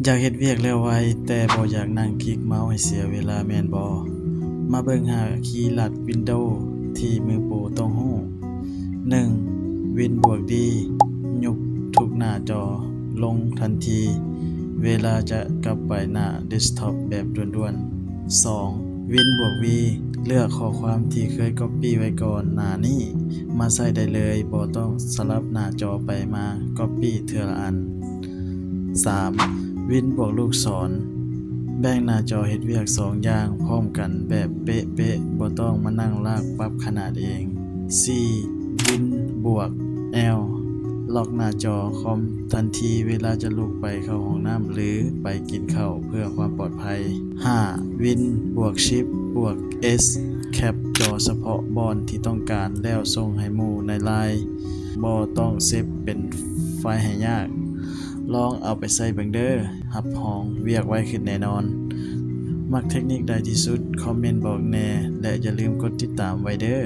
อยากเฮ็ดเวียกแล้วไวแต่บ่อยากนั่งคลิกเมาส์ให้เสียเวลาแม่นบ่มาเบิ่งหาคีย์ลัด Windows ที่มือโปรต้องรู้ 1. Win บวกดียุบทุกหน้าจอลงทันที เวลาจะกลับไปหน้าเดสก์ท็อปแบบด่วนๆ 2. Win บวก V เลือกข้อความที่เคย Copy ไว้ก่อนหน้านี้มาใส่ได้เลยบ่ต้องสลับหน้าจอไปมา Copy เทื่อละอัน 3. วินบวกลูกศรแบ่งหน้าจอเฮ็ดเวียก2อย่างพร้อมกันแบบเป๊ะๆบ่ต้องมานั่งลากปรับขนาดเอง 4. วินบวก L ล็อกหน้าจอคอมทันทีเวลาจะลุกไปเข้าห้องน้ำหรือไปกินข้าวเพื่อความปลอดภัย 5. วินบวก Shift บวก S แคปจอเฉพาะบอนที่ต้องการแล้วส่งให้หมู่ใน LINE บ่ต้องเซฟเป็นไฟล์ให้ยากลองเอาไปใส่เบิ่งเด้อรับรองเวียกไวขึ้นแน่นอน มักเทคนิคใดที่สุดคอมเมนต์บอกแหน่และอย่าลืมกดติดตามไว้เด้อ